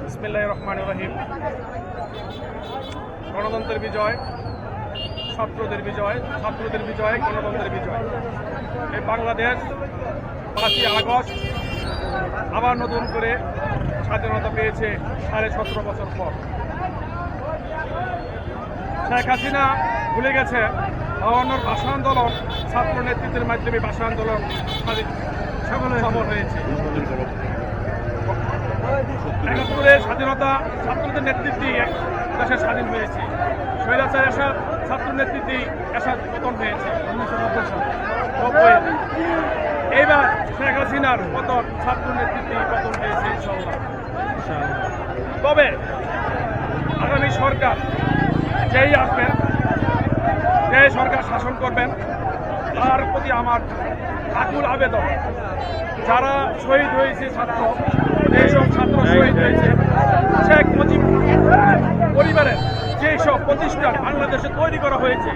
বিসমিল্লাহির রহমানির রহিম। গণতন্ত্রের বিজয়, ছাত্রদের বিজয়, ছাত্রদের বিজয়, গণতন্ত্রের বিজয়। এই বাংলাদেশ ৫ই আগস্ট আবার নতুন করে স্বাধীনতা পেয়েছে 17.5 বছর পর। শেখ হাসিনা ভুলে গেছে অন্যর ভাষা আন্দোলন, ছাত্র নেতৃত্বের মাধ্যমে ভাষা আন্দোলন সফল হয়েছে। ৭১ স্বাধীনতা ছাত্রদের নেতৃত্বে দেশের স্বাধীন হয়েছে। স্বৈরাচার এরশাদ ছাত্র নেতৃত্বে এরশাদ পতন হয়েছে 1990 সালে। এইবার শেখ হাসিনার পতন ছাত্র নেতৃত্বে পতন হয়েছে ইনশাআল্লাহ। তবে আগামী সরকার যেই আসবেন, যে সরকার শাসন করবেন, তার প্রতি আমার আকুল আবেদন, যারা শহীদ হয়েছে ছাত্র, যেসব ছাত্র শহীদ হয়েছে, শেখ মুজিব পরিবারের যেসব প্রতিষ্ঠান বাংলাদেশে তৈরি করা হয়েছে,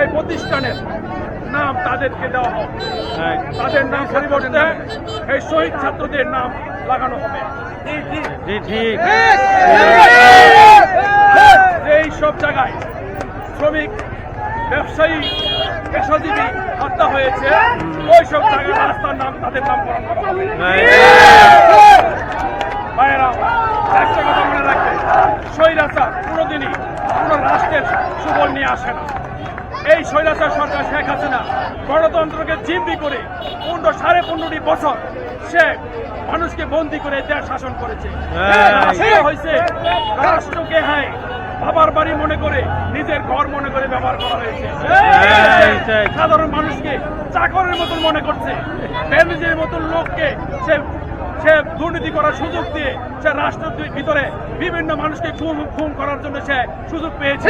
এই প্রতিষ্ঠানের নাম তাদেরকে দেওয়া হোক। তাদের নাম পরিবর্তে এই শহীদ ছাত্রদের নাম লাগানো হবে। এই সব জায়গায় শ্রমিক, ব্যবসায়ী, পেশাজীবী হত্যা হয়েছে, ওই সব জায়গায় রাস্তার নাম তাদের নামকরণ করা হবে। ভাইয়েরা, একটা কথা মনে রাখবেন, স্বৈরাচার কোনোদিনই কোনো রাষ্ট্রের সুফল নিয়ে আসে না। এই স্বৈরাচার সরকার শেখ হাসিনা গণতন্ত্রকে জিম্মি করে 15.5 বছর সে মানুষকে বন্দী করে দেশ শাসন করেছে। হয়েছে রাষ্ট্রকে বাবার বাড়ি মনে করে, নিজের ঘর মনে করে ব্যবহার করা হয়েছে। সাধারণ মানুষকে চাকরের মতন মনে করছে। নিজের মতন লোককে সে দুর্নীতি করার সুযোগ দিয়ে সে রাষ্ট্রের ভিতরে বিভিন্ন মানুষকে খুন করার জন্য সে সুযোগ পেয়েছে।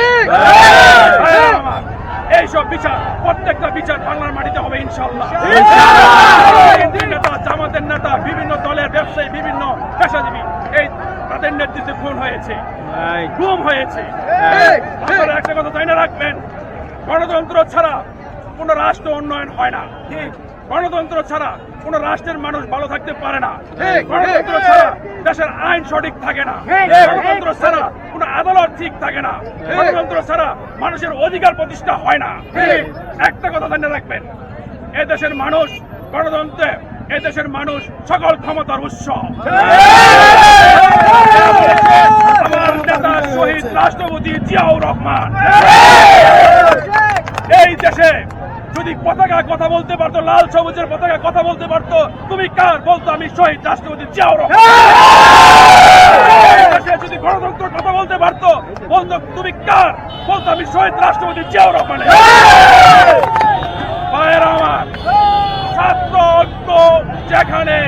এইসব বিচার, প্রত্যেকটা বিচার বাংলার মাটিতে হবে ইনশাআল্লাহ। নেতা, জামাতের নেতা, বিভিন্ন দলের ব্যবসায়ী, বিভিন্ন পেশাজীবী, এই তাদের নেতৃত্বে খুন হয়েছে, গুম হয়েছে। আপনারা একটা কথা জানা রাখবেন, গণতন্ত্র ছাড়া কোন রাষ্ট্র উন্নয়ন হয় না। গণতন্ত্র ছাড়া কোন রাষ্ট্রের মানুষ ভালো থাকতে পারে না। গণতন্ত্র ছাড়া দেশের আইন সঠিক থাকে না। গণতন্ত্র ছাড়া কোন আদালত ঠিক থাকে না। গণতন্ত্র ছাড়া মানুষের অধিকার প্রতিষ্ঠা হয় না। একটা কথা জানা রাখবেন, এদেশের মানুষ গণতন্ত্রে, এদেশের মানুষ সকল ক্ষমতার উৎস। আমার নেতা শহীদ রাষ্ট্রপতি জিয়াউর রহমান এই দেশে যদি পতাকা কথা বলতে পারতো, লাল সবুজের পতাকা কথা বলতে পারতো, তুমি কার বলতো? আমি শহীদ রাষ্ট্রপতি জিয়াউর রহমান। যদি গণতন্ত্র কথা বলতে পারতো, বলতো তুমি কার বলতো? আমি শহীদ রাষ্ট্রপতি জিয়াউর রহমান। ভাইয়েরা আমার, ছাত্র ঐক্য যেখানে,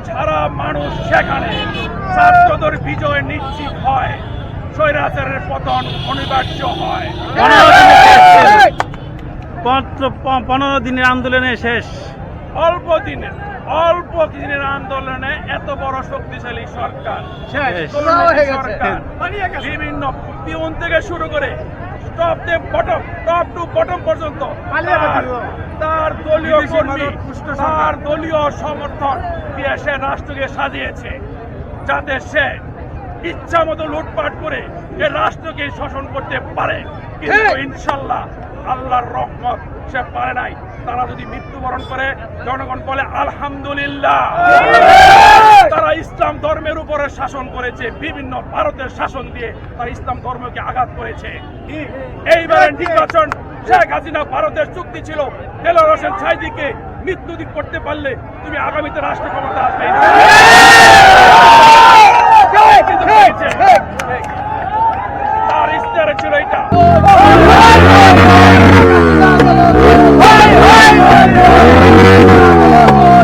সারা মানুষ সেখানে, ছাত্রদের বিজয় নিশ্চিত হয়, স্বৈরাচারের পতন অনিবার্য হয়। 15 দিনের আন্দোলনে শেষ। অল্প দিনের আন্দোলনে এত বড় শক্তিশালী সরকার, বিভিন্ন পিয়ন থেকে শুরু করে টপ টু বটম পর্যন্ত তার দলীয় কর্মী, তার দলীয় সমর্থন দিয়ে সে রাষ্ট্রকে সাজিয়েছে, যাতে সে ইচ্ছা মতো লুটপাট করে এ রাষ্ট্রকে শাসন করতে পারে। কিন্তু ইনশাল্লাহ আল্লাহর রহমত সে পারে নাই। তারা যদি মৃত্যুবরণ করে, জনগণ বলে আলহামদুলিল্লাহ। তারা ইসলাম ধর্মের উপরে শাসন করেছে, বিভিন্ন ভারতের শাসন দিয়ে তারা ইসলাম ধর্মকে আঘাত করেছে। এইবারে নির্বাচন শেখ হাসিনা ভারতের চুক্তি ছিল, দেলোয়ার হোসেন সাঈদীকে মৃত্যু করতে পারলে তুমি আগামীতে রাষ্ট্র ক্ষমতা আসবে। তার ইশতেহারে ছিল এটা।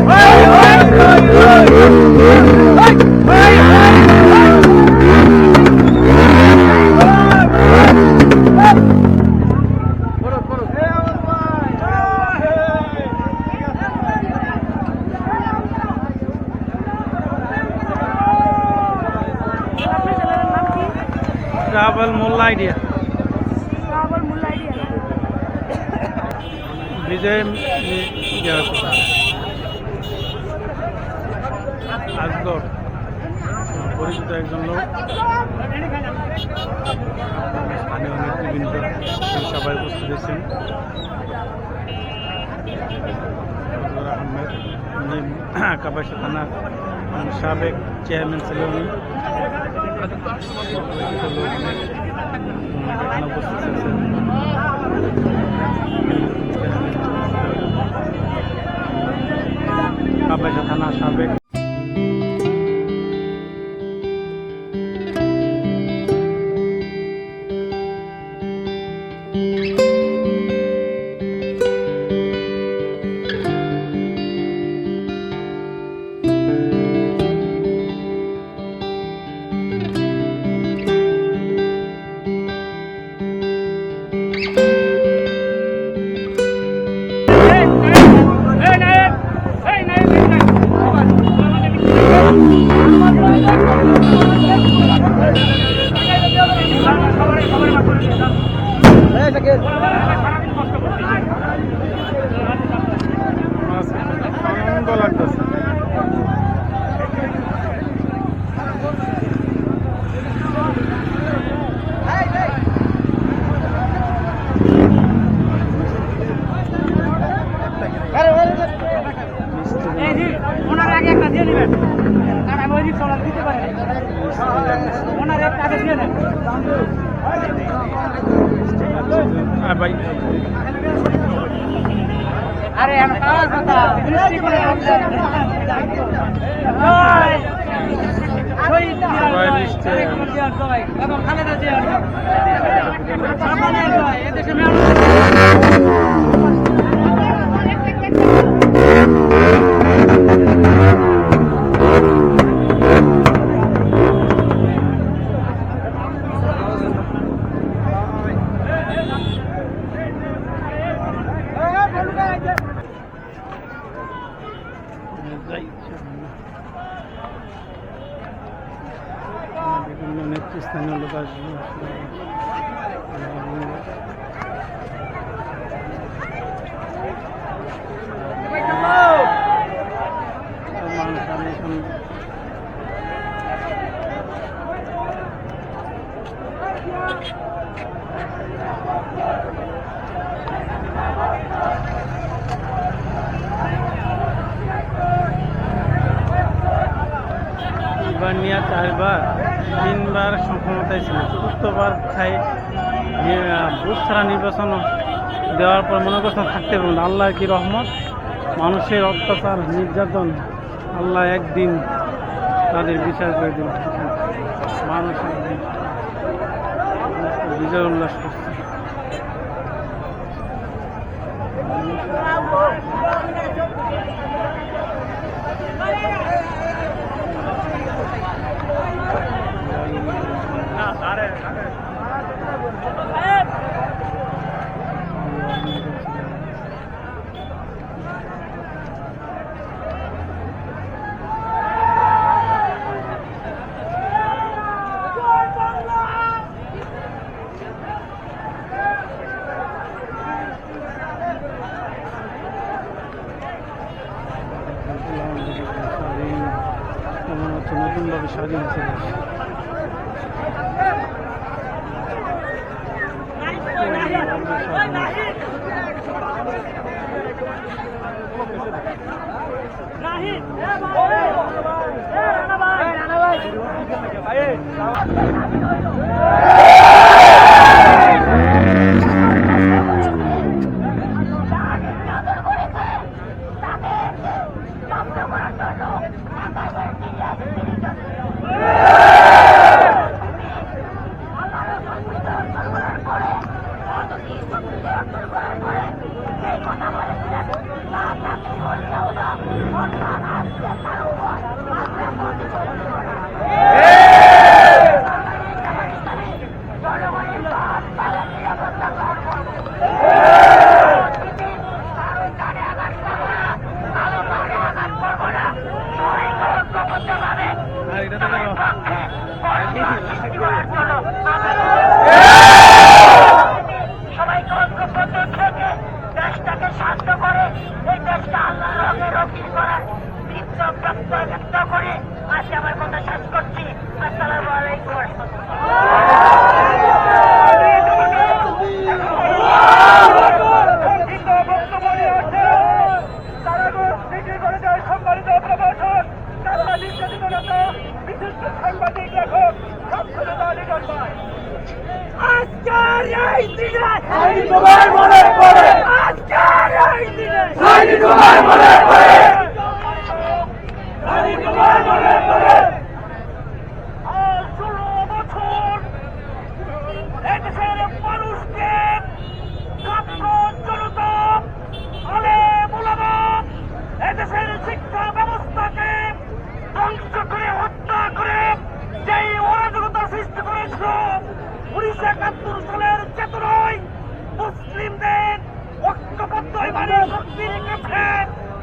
Hey! শাহবাল মোল্লা আইডিয়া বিজয় আজগর পরিচিত একজন লোক স্থানীয় নেতৃবৃন্দ সবাই উপস্থিত হয়েছেন। আহমেদ কাপাসিয়া থানার সাবেক চেয়ারম্যান ছিল উনি এখানে উপস্থিত আছেন। কাপাসিয়া থানা সাবেক আনন্দ লাগতেছে। ওনার আগে একটা দিয়ে নেবেন, কারণ আমি ওই রিক্সা দিতে পারি ওনার একটা আগে দিয়ে নেন। ভাই আরে আমি কাজ কথা দৃষ্টি করে খালেদা জিয়া এদেশে বিভিন্ন নেতৃস্থানীয় লোক আসবে। এবার নিয়ে 3বার ক্ষমতায় ছিল, 4বার খাই বুথ ছাড়া নির্বাচন দেওয়ার পর মনে করছেন থাকতে পারবেন। আল্লাহ কি রহমত, মানুষের অত্যাচার নির্যাতন আল্লাহ একদিন তাদের বিচার করে দিল। মানুষ বিজয় উল্লাস করছে। নতুনভাবে স্বাধীন হয়েছে দেশ। এটা করি আজকে আমার কথা শেষ করছি। আসসালামু আলাইকুম ওয়া আজকের এই দিনে তোমার মনে পড়ে, আজকের এই দিনে তোমার মনে পড়ে, তোমার মনে পড়ে। 16 বছর এদেশের মানুষকে ছাত্র জনতা আলেম ওলামা এদেশের শিক্ষা ব্যবস্থাকে ধ্বংস করে হত্যা করে যেই অরাজকতা সৃষ্টি করেছিল 1971 সালের চেতনায় মুসলিমদের ঐক্যবদ্ধ ইমানি শক্তির কাছে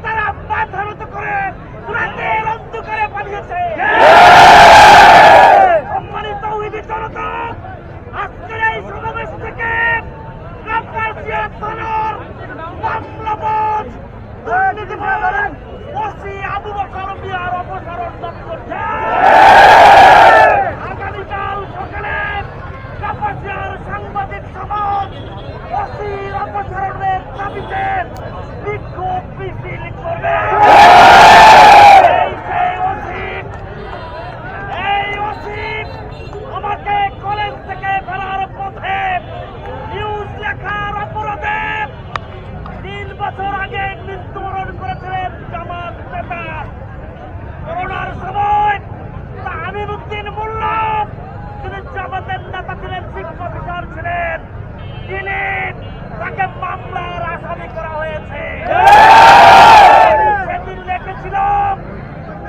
তারা মাথা নত করে রাতের অন্ধকারে পালিয়েছে। সম্মানিত তৌহিদি জনতা, আজকের এই সমাবেশ থেকে কাপাসিয়া থানার মামলাবাজ দুর্নীতিবাজ ওসি আবু বকর মিয়ার অপসারণ দাবি করছে। আগামীকাল সকালে কাপাসিয়ার সাংবাদিক সমাজ ওসির অপসারণের দাবিতে বিক্ষোভ মিছিল করবে। এই ওসি আমাকে কলেজ থেকে ফেরার পথে নিউজ লেখার অপরাধে 3 বছর আগে মৃত্যুবরণ করেছিলেন জামাত নেতা। করোনার সময় আমিরুদ্দিন মোল্লা, তিনি জামাতের নেতা ছিলেন, শিক্ষা অফিসার ছিলেন, তিনি তাকে মামলার আসামি করা হয়েছে। সেদিন লিখেছিলাম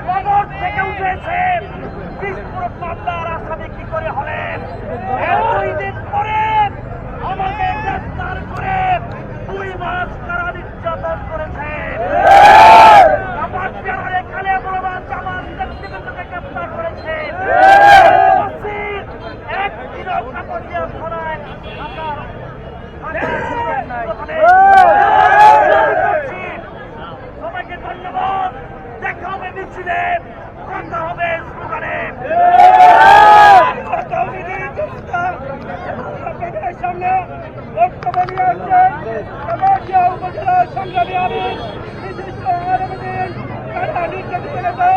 কবর থেকে উঠেছে বিস্ফোরক মামলার আসামি কি করে হলেন। 2 দিন পরে আমাকে গ্রেফতার করে 2 মাস কারা নির্যাতন করেছে। আমার চেহারে খালে বলবান জামান ব্যক্তিগতকে গ্রেফতার করেছে। একদিনও কাপাসিয়া থানায় সবাইকে ধন্যবাদ। দেখা হবে মিছিলে, কথা হবে স্লোগানে। আপনাদের সামনে বক্তব্য নিয়ে আসছেন কাপাসিয়া উপজেলার সংগ্রামী আমির বিশিষ্ট আলমদিন। কারা নির্যাতিত নেতা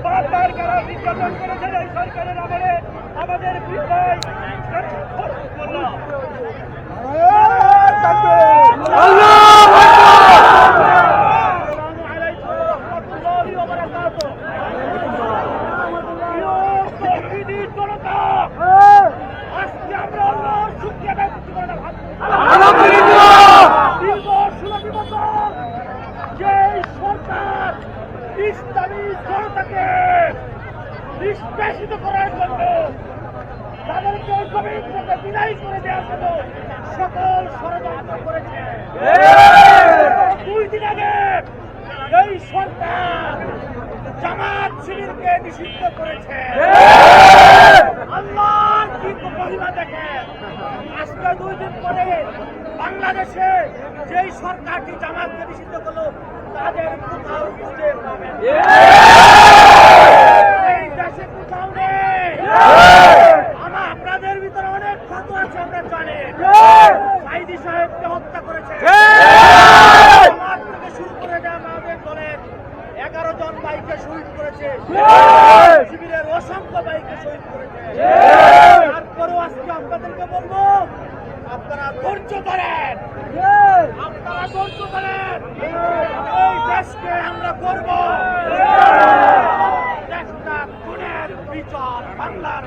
বারবার কারা নির্যাতন করেছেন এই সরকারের আমলে আমাদের বিদায় আজকে আমরা আল্লাহর শুকরিয়া আদায় করতে পারি না। দীর্ঘ 16 বছর যে সরকার ইসলামী জনতাকে নিষ্পেষিত করার জন্য, তাদেরকে জমিন থেকে বিদায় করে দেওয়ার জন্য সকল ষড়যন্ত্র করেছে। 2 দিন আগে এই সরকার জামাত শিবিরকে নিষিদ্ধ করেছে। আল্লাহর কি মহিমা দেখেন, আজকে 2 দিন পরে বাংলাদেশে যেই সরকারটি জামাতকে নিষিদ্ধ করলো তাদের কোথাও খুঁজে পাবেন না। এই দেশে কোথাও নেই। আপনাদের ভিতরে অনেক ক্ষত আছে, আমরা জানি। সাইদি সাহেবকে হত্যা করেছে, জামাত থেকে শুরু করে দেওয়া আমাদের দলের 11 জন ভাইকে শহীদ করেছে, শিবিরের অসংখ্য ভাইকে শহীদ করেছে। তারপরেও আজকে আপনাদেরকে বলবো, আপনারা ধৈর্য ধরেন, আপনারা ধৈর্য ধরেন। এই দেশকে আমরা করব, দেশটা খুনের বিচার বাংলার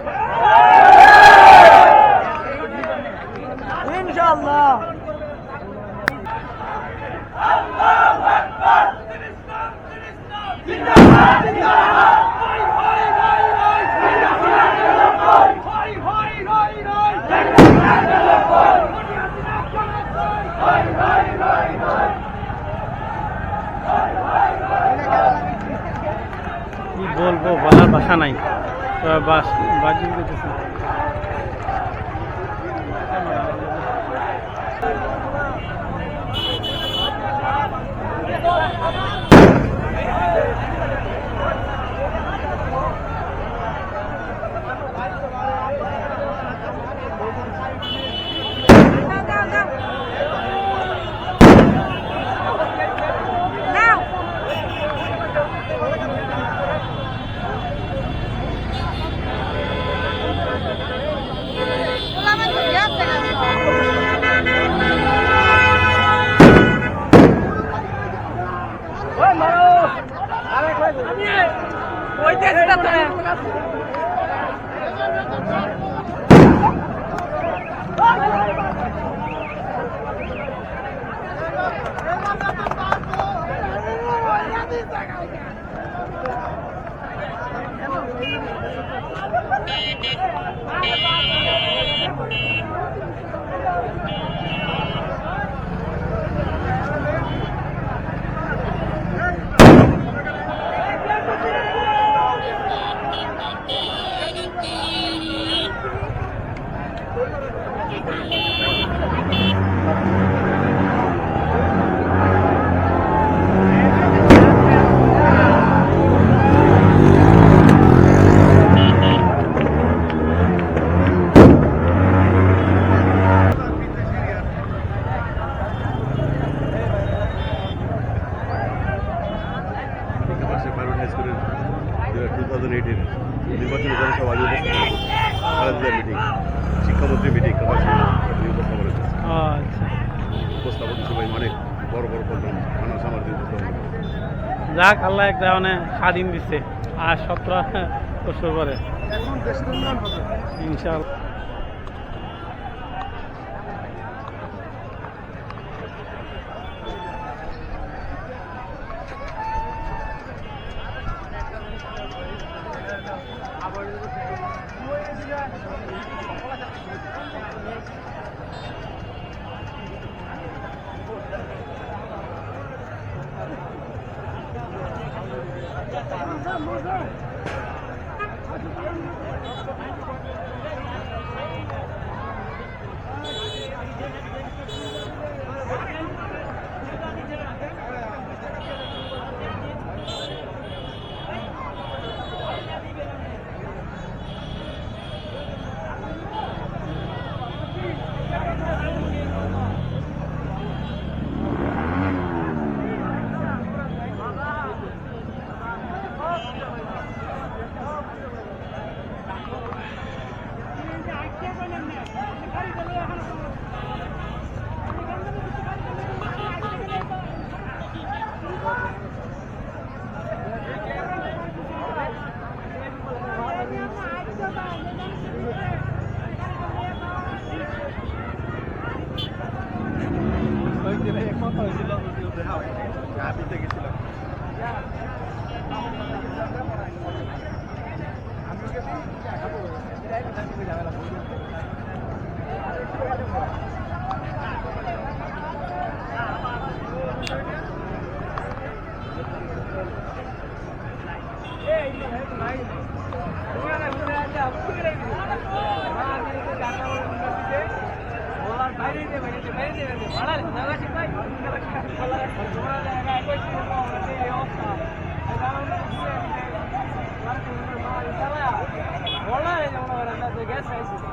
ইনশাআল্লাহ। কি বলবো, বলার ভাষা নাই। বাজি দিতেছে। নির্বাচনী জনসভা মিটিং শিক্ষামন্ত্রী মিটিং আচ্ছা, উপস্থাপন সবাই অনেক বড় বড় প্রোগ্রাম থানা সামাজিক যাক আল্লাহ একটা মানে স্বাধীন দিচ্ছে আর 17 বছর পরে ইনশাআল্লাহ। গ্যাস